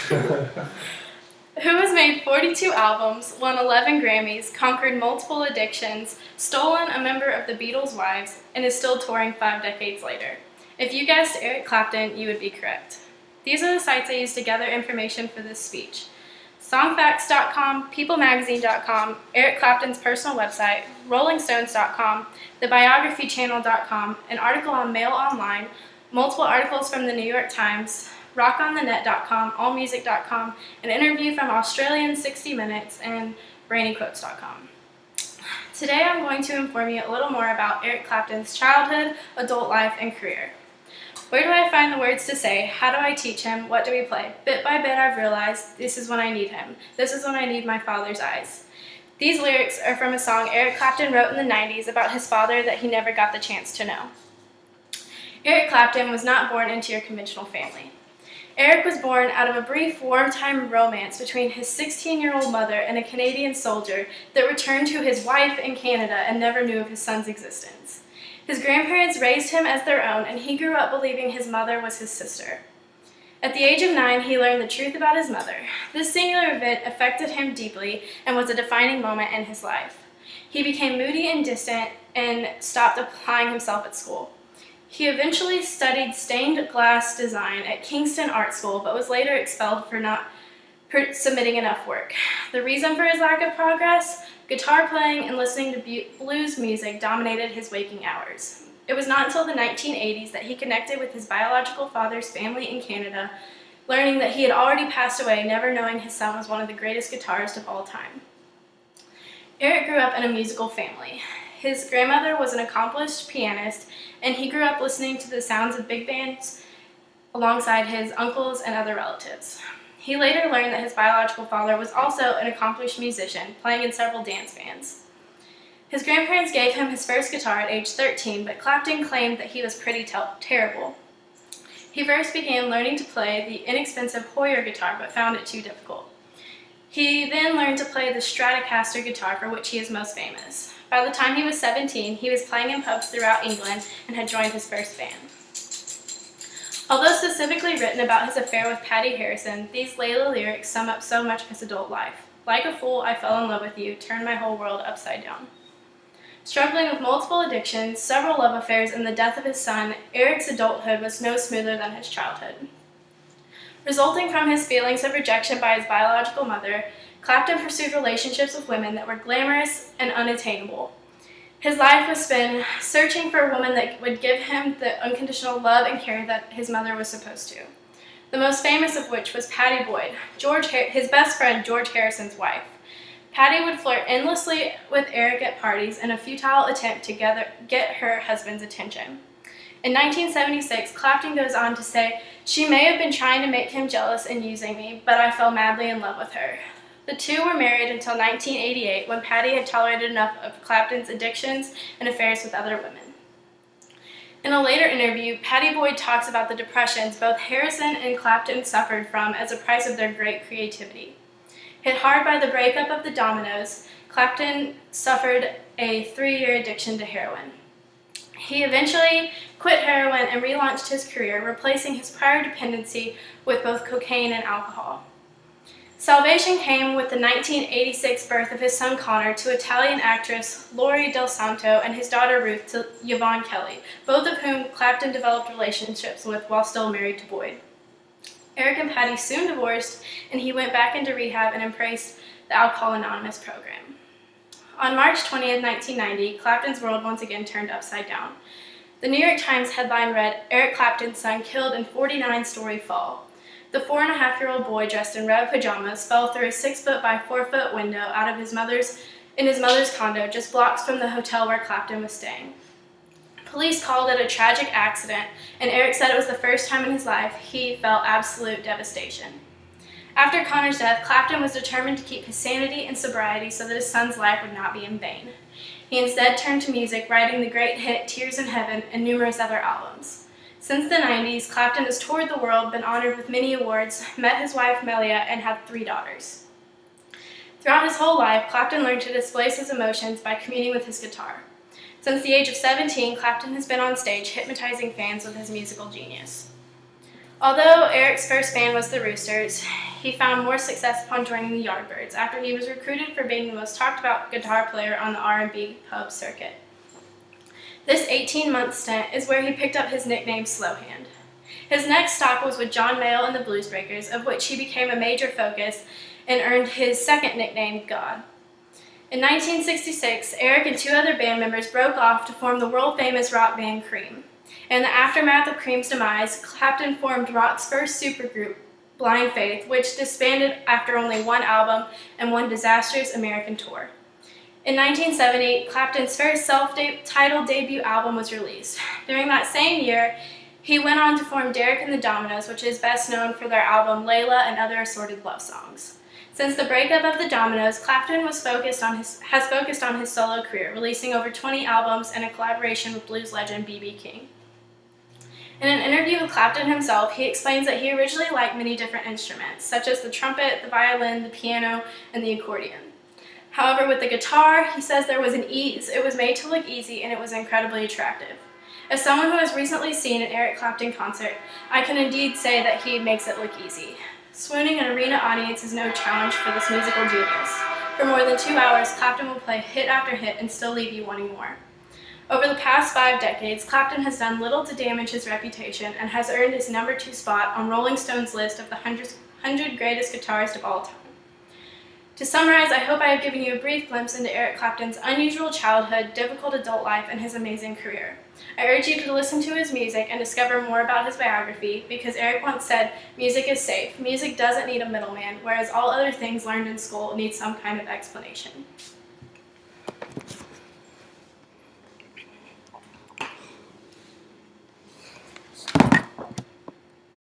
Who has made 42 albums, won 11 Grammys, conquered multiple addictions, stolen a member of the Beatles' wives, and is still touring 5 decades later. If you guessed Eric Clapton, you would be correct. These are the sites I used to gather information for this speech: songfacts.com, peoplemagazine.com, Eric Clapton's personal website, rollingstones.com, thebiographychannel.com, an article on Mail Online, multiple articles from the New York Times, rockonthenet.com, allmusic.com, an interview from Australian 60 Minutes, and brainyquotes.com. Today I'm going to inform you a little more about Eric Clapton's childhood, adult life, and career. Where do I find the words to say? How do I teach him? What do we play? Bit by bit I've realized this is when I need him. This is when I need my father's eyes. These lyrics are from a song Eric Clapton wrote in the 90s about his father that he never got the chance to know. Eric Clapton was not born into your conventional family. Eric was born out of a brief wartime romance between his 16-year-old mother and a Canadian soldier that returned to his wife in Canada and never knew of his son's existence. His grandparents raised him as their own, and he grew up believing his mother was his sister. At the age of 9, he learned the truth about his mother. This singular event affected him deeply and was a defining moment in his life. He became moody and distant and stopped applying himself at school. He eventually studied stained glass design at Kingston Art School, but was later expelled for not submitting enough work. The reason for his lack of progress? Guitar playing and listening to blues music dominated his waking hours. It was not until the 1980s that he connected with his biological father's family in Canada, learning that he had already passed away, never knowing his son was one of the greatest guitarists of all time. Eric grew up in a musical family. His grandmother was an accomplished pianist, and he grew up listening to the sounds of big bands alongside his uncles and other relatives. He later learned that his biological father was also an accomplished musician, playing in several dance bands. His grandparents gave him his first guitar at age 13, but Clapton claimed that he was pretty terrible. He first began learning to play the inexpensive Hoyer guitar, but found it too difficult. He then learned to play the Stratocaster guitar, for which he is most famous. By the time he was 17, he was playing in pubs throughout England and had joined his first band. Although specifically written about his affair with Patty Harrison, these Layla lyrics sum up so much of his adult life. Like a fool, I fell in love with you, turned my whole world upside down. Struggling with multiple addictions, several love affairs, and the death of his son, Eric's adulthood was no smoother than his childhood. Resulting from his feelings of rejection by his biological mother, Clapton pursued relationships with women that were glamorous and unattainable. His life was spent searching for a woman that would give him the unconditional love and care that his mother was supposed to. The most famous of which was Patty Boyd, his best friend George Harrison's wife. Patty would flirt endlessly with Eric at parties in a futile attempt to get her husband's attention. In 1976, Clapton goes on to say, "She may have been trying to make him jealous and using me, but I fell madly in love with her." The two were married until 1988, when Patty had tolerated enough of Clapton's addictions and affairs with other women. In a later interview, Patty Boyd talks about the depressions both Harrison and Clapton suffered from as a price of their great creativity. Hit hard by the breakup of the Dominoes, Clapton suffered a 3-year addiction to heroin. He eventually quit heroin and relaunched his career, replacing his prior dependency with both cocaine and alcohol. Salvation came with the 1986 birth of his son Connor to Italian actress Lori Del Santo and his daughter Ruth to Yvonne Kelly, both of whom Clapton developed relationships with while still married to Boyd. Eric and Patty soon divorced, and he went back into rehab and embraced the Alcohol Anonymous program. On March 20th, 1990, Clapton's world once again turned upside down. The New York Times headline read, "Eric Clapton's son killed in 49-story fall." The 4.5-year-old boy dressed in red pajamas fell through a 6-foot by 4-foot window out of his mother's condo just blocks from the hotel where Clapton was staying. Police called it a tragic accident, and Eric said it was the first time in his life he felt absolute devastation. After Connor's death, Clapton was determined to keep his sanity and sobriety so that his son's life would not be in vain. He instead turned to music, writing the great hit Tears in Heaven and numerous other albums. Since the 90s, Clapton has toured the world, been honored with many awards, met his wife Melia, and had 3 daughters. Throughout his whole life, Clapton learned to displace his emotions by communing with his guitar. Since the age of 17, Clapton has been on stage hypnotizing fans with his musical genius. Although Eric's first band was the Roosters, he found more success upon joining the Yardbirds after he was recruited for being the most talked about guitar player on the R&B pub circuit. This 18-month stint is where he picked up his nickname Slowhand. His next stop was with John Mayall and the Bluesbreakers, of which he became a major focus and earned his second nickname, God. In 1966, Eric and two other band members broke off to form the world-famous rock band Cream. In the aftermath of Cream's demise, Clapton formed rock's first supergroup, Blind Faith, which disbanded after only one album and one disastrous American tour. In 1970, Clapton's first self-titled debut album was released. During that same year, he went on to form Derek and the Dominos, which is best known for their album Layla and Other Assorted Love Songs. Since the breakup of the Dominos, Clapton has focused on his solo career, releasing over 20 albums and a collaboration with blues legend B.B. King. In an interview with Clapton himself, he explains that he originally liked many different instruments, such as the trumpet, the violin, the piano, and the accordion. However, with the guitar, he says there was an ease. It was made to look easy, and it was incredibly attractive. As someone who has recently seen an Eric Clapton concert, I can indeed say that he makes it look easy. Swooning an arena audience is no challenge for this musical genius. For more than 2 hours, Clapton will play hit after hit and still leave you wanting more. Over the past 5 decades, Clapton has done little to damage his reputation and has earned his number 2 spot on Rolling Stone's list of the 100 greatest guitarists of all time. To summarize, I hope I have given you a brief glimpse into Eric Clapton's unusual childhood, difficult adult life, and his amazing career. I urge you to listen to his music and discover more about his biography, because Eric once said, "Music is safe. Music doesn't need a middleman, whereas all other things learned in school need some kind of explanation."